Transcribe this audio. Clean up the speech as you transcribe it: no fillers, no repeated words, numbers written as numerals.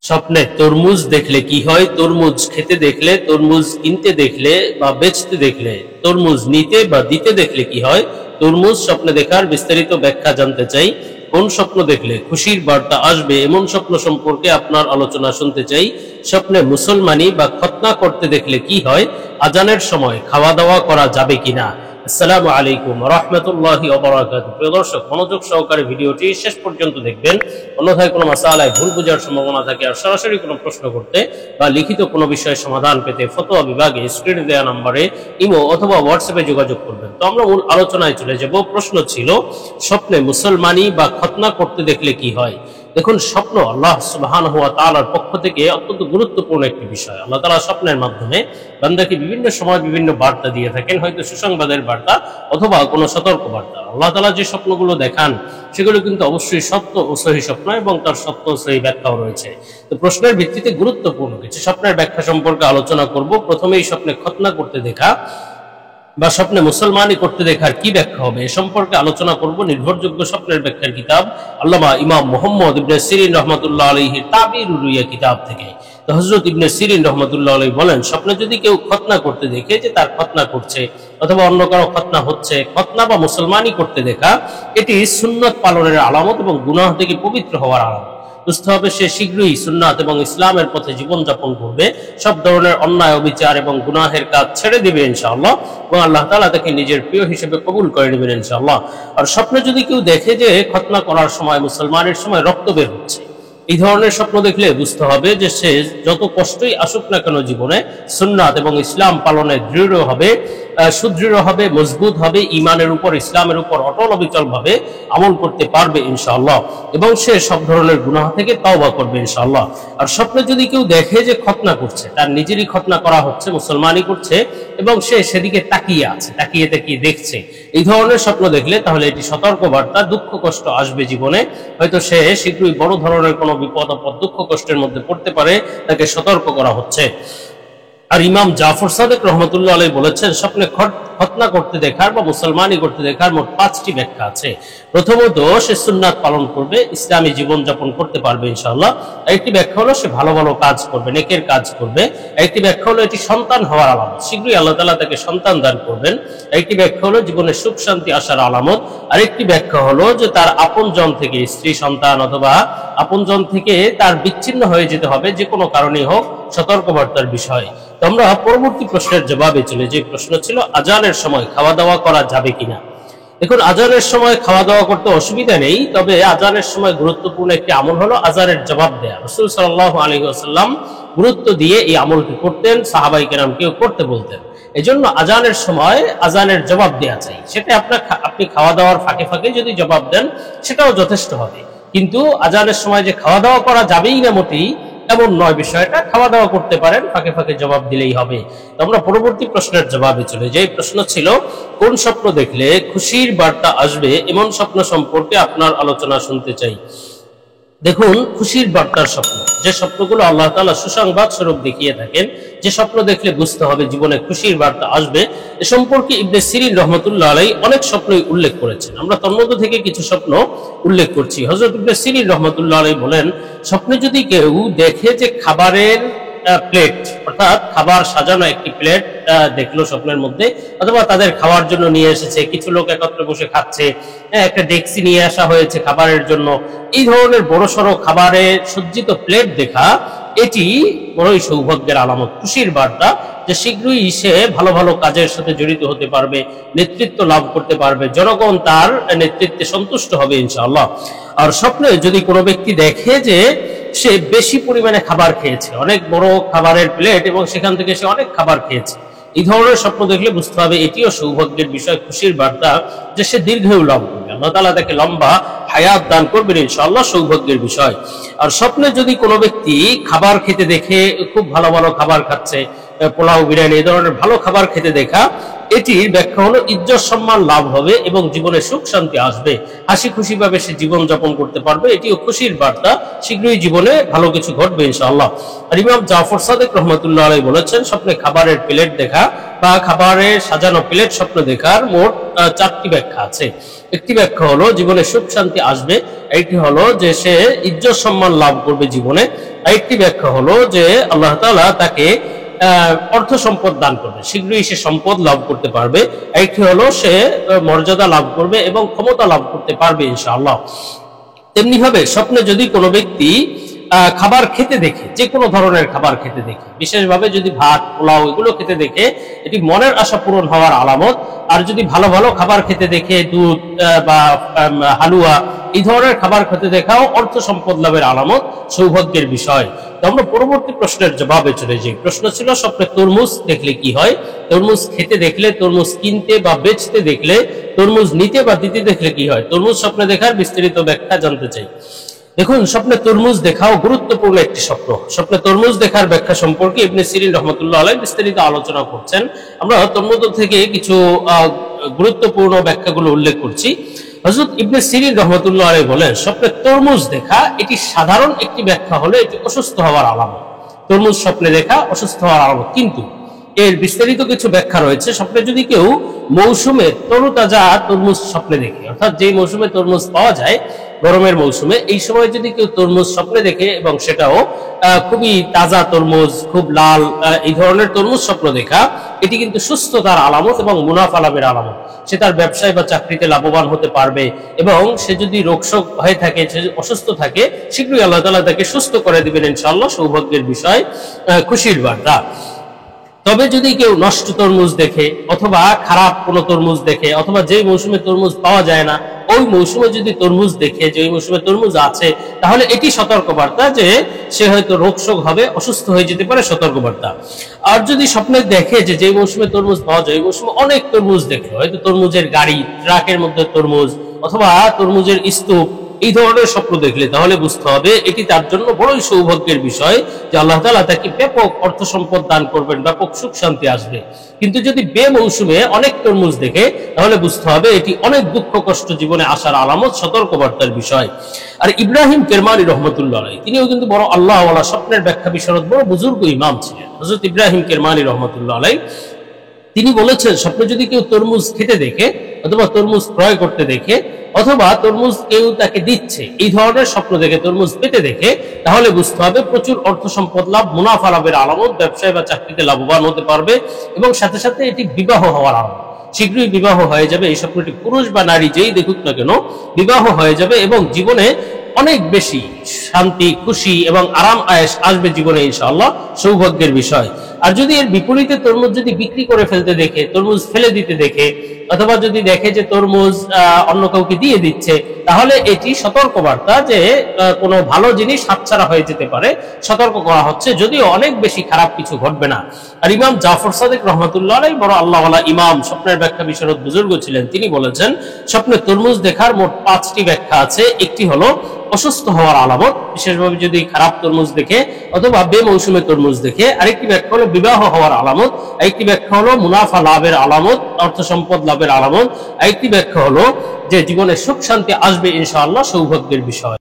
স্বপ্নে তরমুজ দেখলে কি হয়, তরমুজ খেতে দেখলে, তরমুজ কিনতে দেখলে বা বেচতে দেখলে, তরমুজ নিতে বা দিতে দেখলে কি হয়, তরমুজ স্বপ্নে দেখার বিস্তারিত ব্যাখ্যা জানতে চাই। কোন স্বপ্ন দেখলে খুশির বার্তা আসবে এমন স্বপ্ন সম্পর্কে আপনার আলোচনা শুনতে চাই। স্বপ্নে মুসলমানি বা খতনা করতে দেখলে কি হয়, আজানের সময় খাওয়া দাওয়া করা যাবে কিনা। আসসালামু আলাইকুম রহমতুল্লাহি ওয়া বারাকাতুহু। প্রিয় দর্শক, মনোযোগ সহকারে ভিডিওটি শেষ পর্যন্ত দেখবেন, অন্যথায় কোনো মাসালায় ভুল বোঝার সম্ভাবনা থাকে। আর সরাসরি কোনো প্রশ্ন করতে বা লিখিত কোনো বিষয়ের সমাধান পেতে ফতোয়া বিভাগে স্ক্রিনে দেওয়া নম্বরে ইমো অথবা হোয়াটসঅ্যাপে যোগাযোগ করবেন। তো আমরা মূল আলোচনায় চলে যাব। প্রশ্ন ছিল, স্বপ্নে মুসলমানি বা খতনা করতে দেখলে কি হয়। দেখুন, স্বপ্ন আল্লাহ সুবহানাহু ওয়া তাআলার পক্ষ থেকে অত্যন্ত গুরুত্বপূর্ণ একটি বিষয়। আল্লাহ তাআলা স্বপ্নের মাধ্যমে বান্দাকে বিভিন্ন সময় বিভিন্ন বার্তা দিয়ে থাকেন, হয়তো সুসংবাদের বার্তা অথবা কোনো সতর্ক বার্তা। আল্লাহ তাআলা যে স্বপ্নগুলো দেখান সেগুলো কিন্তু অবশ্যই সত্য ও সহি স্বপ্ন, এবং তার সত্য ও সহি ব্যাখ্যাও রয়েছে। তো প্রশ্নের ভিত্তিতে গুরুত্বপূর্ণ কিছু স্বপ্নের ব্যাখ্যা সম্পর্কে আলোচনা করব। প্রথমেই স্বপ্নে খতনা করতে দেখা বা স্বপ্নে মুসলমানি করতে দেখার কি ব্যাখ্যা হবে এ সম্পর্কে আলোচনা করব নির্ভরযোগ্য স্বপ্নের ব্যাখ্যার কিতাব আল্লামা ইমাম মুহাম্মদ ইবনে সিরিন রহমাতুল্লাহ আলাইহির তাবিরুর রুইয়া কিতাব থেকে। তো হযরত ইবনে সিরিন রহমাতুল্লাহ আলাইহি বলেন, স্বপ্নে যদি কেউ খতনা করতে দেখে যে তার খতনা করছে অথবা অন্য কারো খতনা হচ্ছে, খতনা বা মুসলমানি করতে দেখা এটি সুন্নাত পালনের আলামত এবং গুনাহ থেকে পবিত্র হওয়ার আলামত। বুঝতে হবে সে শীঘ্রই সুন্নাত এবং ইসলামের পথে জীবনযাপন করবে, সব ধরনের অন্যায় অবিচার এবং গুনাহের কাজ ছেড়ে দিবে ইনশাআল্লাহ, এবং আল্লাহ তাআলা তাকে নিজের প্রিয় হিসেবে কবুল করে নেবেন ইনশাআল্লাহ। আর স্বপ্নে যদি কেউ দেখে যে খতনা করার সময়, মুসলমানের সময় রক্ত বের হচ্ছে, এই ধরনের স্বপ্ন দেখলে বুঝতে হবে যে সে যত কষ্টই আসুক না কেন জীবনে, সুন্নাত এবং ইসলাম পালনে দৃঢ় হবে, সুদৃঢ় হবে, মজবুত হবে, ইমানের উপর ইসলামের উপর অটল অবিচল ভাবে আমল করতে পারবে ইনশাআল্লাহ, এবং সে সব ধরনের গুনাহ থেকে তওবা করবে ইনশাআল্লাহ। আর স্বপ্নে যদি কেউ দেখে যে খতনা করছে, তার নিজেরই খতনা করা হচ্ছে, মুসলমানি করছে, এবং সে সেদিকে তাকিয়ে আছে, তাকিয়ে তাকিয়ে দেখছে, এই ধরনের স্বপ্ন দেখলে তাহলে এটি সতর্ক বার্তা, দুঃখ কষ্ট আসবে জীবনে, হয়তো সে শীঘ্রই বড় ধরনের কোনো বিপদ আপদ দুঃখ কষ্টের মধ্যে পড়তে পারে, তাকে সতর্ক করা হচ্ছে। আর ইমাম জাফর সাদেক রহমতুল্লাহ আলাইহি বলেছেন, স্বপ্নে খতনা করতে দেখার বা মুসলমানি করতে দেখার মোট 5টি ব্যাখ্যা আছে। প্রথমত, সে সুন্নাত পালন করবে, ইসলামী জীবনযাপন করতে পারবে ইনশাআল্লাহ। একটি ব্যাখ্যা হলো সে ভালো ভালো কাজ করবে, নেকের কাজ করবে। একটি ব্যাখ্যা হলো এটি সন্তান হওয়ার আলামত, শীঘ্রই আল্লাহ তাআলা তাকে সন্তান দান করবেন। একটি ব্যাখ্যা হলো জীবনে সুখ শান্তি আসার আলামত। আরেকটি ব্যাখ্যা হলো যে তার আপনজন থেকে, স্ত্রী সন্তান অথবা আপনজন থেকে তার বিচ্ছিন্ন হয়ে যেতে হবে, যে কোনো কারণেই হোক, সতর্কবার্তার বিষয়। তো আমরা পরবর্তী প্রশ্নের জবাবে চলে, যে প্রশ্ন ছিল আজানের সময় খাওয়া দাওয়া করা যাবে কিনা। দেখুন, আজানের সময় খাওয়া দাওয়া করতে অসুবিধা নেই, তবে আজানের সময় গুরুত্বপূর্ণ একটি আমল হলো আজানের জবাব দেয়া। রাসূল সাল্লাল্লাহু আলাইহি ওয়াসাল্লাম গুরুত্ব দিয়ে এই আমলটি করতেন, সাহাবায়ে কেরামকেও করতে বলতেন। এজন্য আজানের সময় আজানের জবাব দেয়া চাই। সেটা আপনি খাওয়া দাওয়ার ফাঁকে ফাঁকে যদি জবাব দেন সেটাও যথেষ্ট হবে, কিন্তু আজানের সময় যে খাওয়া দাওয়া করা যাবেই না মোটেই এমন নয় বিষয়টা। খাওয়া দাওয়া করতে পারেন, ফাঁকে ফাঁকে জবাব দিলেই হবে। তো আমরা পরবর্তী প্রশ্নের জবাবে চলে যাই। প্রশ্ন ছিল, কোন স্বপ্ন দেখলে খুশির বার্তা আসবে এমন স্বপ্ন সম্পর্কে আপনার আলোচনা শুনতে চাই। দেখুন, খুশির বার্তার স্বপ্ন, যে স্বপ্নগুলো আল্লাহ তাআলা সুসংবাদ স্বরূপ দেখিয়ে থাকেন, যে স্বপ্ন দেখলে বুঝতে হবে জীবনে খুশির বার্তা আসবে, এ সম্পর্কে ইবনে সিরিন রহমতুল্লাহ আলাইহি অনেক স্বপ্নই উল্লেখ করেছেন। আমরা তন্মধ্য থেকে কিছু স্বপ্ন উল্লেখ করছি। হযরত ইবনে সিরিন রহমতুল্লাহ আলাইহি বলেন, স্বপ্নে যদি কেউ দেখে যে খাবারের প্লেট, অর্থাৎ খাবার সাজানো একটি প্লেট দেখলো স্বপ্নের মধ্যে, অথবা তাদের খাওয়ার জন্য নিয়ে এসেছে, কিছু লোক একত্রে বসে খাচ্ছে, একটা ডেক্সি নিয়ে আসা হয়েছে খাবারের জন্য, এই ধরনের বড়সড় খাবারের সজ্জিত প্লেট দেখা এটি বড়ই সৌভাগ্যের আলামত, খুশির বার্তা, যে শীঘ্রই সে ভালো ভালো কাজের সাথে জড়িত হতে পারবে, নেতৃত্ব লাভ করতে পারবে, জনগণ তার নেতৃত্বে সন্তুষ্ট হবে ইনশাআল্লাহ। আর স্বপ্নে যদি কোনো ব্যক্তি দেখে যে সে বেশি পরিমাণে খাবার খেয়েছে, অনেক বড় খাবারের প্লেট, এবং সেখান থেকে সে অনেক খাবার খেয়েছে, এই ধরনের স্বপ্ন দেখলে বুঝতে হবে এটিও সৌভাগ্যের বিষয়, খুশির বার্তা, যে সে দীর্ঘায়ু লাভ করবে, আল্লাহ তাআলা তাকে লম্বা হায়াত দান করবেন ইনশাআল্লাহ, সৌভাগ্যের বিষয়। আর স্বপ্নে যদি কোনো ব্যক্তি খাবার খেতে দেখে, খুব ভালো ভালো খাবার খাচ্ছে, পোলাও, বিরিয়ানি, এই ধরনের ভালো খাবার খেতে দেখা, এটির ব্যাখ্যা হলো ইজ্জত সম্মান লাভ হবে এবং জীবনে সুখ শান্তি আসবে, হাসি খুশি ভাবে সে জীবন যাপন করতে পারবে, এটিও খুশির বার্তা, শীঘ্রই জীবনে ভালো কিছু ঘটবে ইনশাআল্লাহ। আর ইমাম জাফর সাদেক রহমতুল্লাহ আলাইহি বলেছেন, স্বপ্নে খাবারের প্লেট দেখা বা খাবারের সাজানো প্লেট স্বপ্ন দেখার মোট 4টি ব্যাখ্যা আছে। একটি ব্যাখ্যা হলো জীবনে সুখ শান্তি আসবে, একটি হলো যে সে ইজ্জত সম্মান লাভ করবে জীবনে, আরেকটি ব্যাখ্যা হলো যে আল্লাহ তাআলা তাকে অর্থ সম্পদ দান করবে, শীঘ্রই সে সম্পদ লাভ করতে পারবে। আরেকটি হলো সে মর্যাদা লাভ করবে এবং ক্ষমতা লাভ করতে পারবে ইনশাআল্লাহ। তেমনি ভাবে স্বপ্নে যদি কোনো ব্যক্তি খাবার খেতে দেখে, যে কোনো ধরনের খাবার খেতে দেখে, বিশেষভাবে যদি ভাত পোলাও এগুলো খেতে দেখে, এটি মনের আশা পূরণ হওয়ার আলামত। আর যদি ভালো ভালো খাবার খেতে দেখে, দুধ বা হালুয়া এই ধরনের খাবার খেতে দেখাও অর্থ সম্পদ লাভের আলামত, সৌভাগ্যের বিষয়। তো আমরা পরবর্তী প্রশ্নের জবাবে চলে যাই। প্রশ্ন ছিল স্বপ্নে তরমুজ দেখলে কি হয়, তরমুজ খেতে দেখলে, তরমুজ কিনতে বা বেচতে দেখলে, তরমুজ নিতে বা দিতে দেখলে কি হয়। তরমুজ স্বপ্নে দেখার বিস্তারিত ব্যাখ্যা জানতে চাই। দেখুন, স্বপ্নে তরমুজ দেখাও গুরুত্বপূর্ণ একটি স্বপ্ন। স্বপ্নে তরমুজ দেখার ব্যাখ্যা সম্পর্কে ইবনে সিরিন রহমতুল্লাহ আলাইহি বিস্তারিত আলোচনা করছেন। আমরা তন্মধ্য থেকে কিছু গুরুত্বপূর্ণ ব্যাখ্যাগুলো উল্লেখ করছি। হযরত ইবনে সিরিন রহমতুল্লাহ আলাইহি বলেন, স্বপ্নে তরমুজ দেখা এটি সাধারণ একটি ব্যাখ্যা হলো এটি অসুস্থ হওয়ার আলামত। তরমুজ স্বপ্নে দেখা অসুস্থ হওয়ার আলামত, কিন্তু এর বিস্তারিত কিছু ব্যাখ্যা রয়েছে। স্বপ্নে যদি কেউ মৌসুমে তরুতাজা তরমুজ স্বপ্নে দেখে, অর্থাৎ যে মৌসুমে তরমুজ পাওয়া যায় গরমের মৌসুমে, এই সময় যদি কেউ তরমুজ স্বপ্নে দেখে এবং সেটাও খুবই তাজা তরমুজ, খুব লাল, এই ধরনের তরমুজ স্বপ্ন দেখা, এটি কিন্তু সুস্থতার আলামত এবং মুনাফা লাভের আলামত। সে তার ব্যবসায় বা চাকরিতে লাভবান হতে পারবে এবং সে যদি রোগশোক হয়ে থাকে, সে অসুস্থ থাকে, শীঘ্রই আল্লাহ তাআলা তাকে সুস্থ করে দিবেন ইনশাআল্লাহ, সৌভাগ্যের বিষয়, খুশির বার্তা। তবে যদি কেউ নষ্ট তরমুজ দেখে অথবা খারাপ কোনো তরমুজ দেখে, অথবা যে মৌসুমে তরমুজ পাওয়া যায় না ওই মৌসুমে যদি তরমুজ দেখে যে ওই মৌসুমে তরমুজ আছে, তাহলে এটি সতর্কবার্তা যে সে হয়তো রোগশোক হবে, অসুস্থ হয়ে যেতে পারে, সতর্কবার্তা। আর যদি স্বপ্নে দেখে যে যে মৌসুমে তরমুজ পাওয়া যায় ওই মৌসুমে অনেক তরমুজ দেখলো, হয়তো তরমুজের গাড়ি, ট্রাকের মধ্যে তরমুজ, অথবা তরমুজের স্তূপ, এই ধরনের স্বপ্ন দেখলে তাহলে বুঝতে হবে এটি তার জন্য বড়ই সৌভাগ্যের বিষয় যে আল্লাহ তাআলা তাকে ব্যাপক অর্থ সম্পদ দান করবেন, ব্যাপক সুখ শান্তি আসবে। কিন্তু যদি বেমৌসুমে অনেক তরমুজ দেখে তাহলে বুঝতে হবে এটি অনেক দুঃখ কষ্ট জীবনে আসার আলামত, সতর্কবার্তার বিষয়। আর ইব্রাহিম কেরমানি রহমতুল্লাহ আলাইহি তিনিও কিন্তু বড় আল্লাহওয়ালা, স্বপ্নের ব্যাখ্যা বিশারদ, বড় বুজুর্গ ইমাম ছিলেন। হযরত ইব্রাহিম কেরমানি রহমতুল্লাহ আলাইহি তিনি বলেছেন, স্বপ্নে যদি কেউ তরমুজ খেতে দেখে অথবা তরমুজ ক্রয় করতে দেখে অথবা তরমুজ কেউ তাকে দিচ্ছে, এই ধরনের স্বপ্ন দেখে, তরমুজ পেতে দেখে, তাহলে বুঝতে হবে প্রচুর অর্থ সম্পদ লাভ, মুনাফা লাভের আলামত, ব্যবসায় বা চাকরিতে লাভবান হতে পারবে এবং সাথে সাথে এটি বিবাহ হওয়ার আলামত। শীঘ্রই বিবাহ হয়ে যাবে, এই স্বপ্নটি পুরুষ বা নারী যেই দেখুক না কেন বিবাহ হয়ে যাবে এবং জীবনে অনেক বেশি শান্তি, খুশি এবং আরাম আয়েশ আসবে জীবনে ইনশাআল্লাহ, সৌভাগ্যের বিষয়। আর যদি এর বিপরীতে তরমুজ যদি বিক্রি করে ফেলতে দেখে, তরমুজ ফেলে দিতে দেখে, অথবা যদি দেখে যে তরমুজ অন্য কাউকে দিয়ে দিচ্ছে, তাহলে এটি সতর্কবার্তা যে কোনো ভালো জিনিস হাতছাড়া হয়ে যেতে পারে, সতর্ক করা হচ্ছে, যদিও অনেক বেশি খারাপ কিছু ঘটবে না। আর ইমাম জাফর সাদিক রহমতুল্লাহ আলাইহি বড় আল্লাহওয়ালা ইমাম, স্বপ্নের ব্যাখ্যা বিশারদ বুজুর্গ ছিলেন। তিনি বলেছেন, স্বপ্নে তরমুজ দেখার মোট 5টি ব্যাখ্যা আছে। একটি হলো অসুস্থ হওয়ার আলামত, বিশেষভাবে যদি খারাপ তরমুজ দেখে অথবা বেমৌসুমে তরমুজ দেখে। আরেকটি ব্যাখ্যা হলো বিবাহ হওয়ার আলামত। আরেকটি ব্যাখ্যা হলো মুনাফা লাভের আলামত, অর্থ সম্পদ লাভের আলামত। আরেকটি ব্যাখ্যা হলো যে জীবনে সুখ শান্তি আসবে ইনশাআল্লাহ, সৌভাগ্যের বিষয়।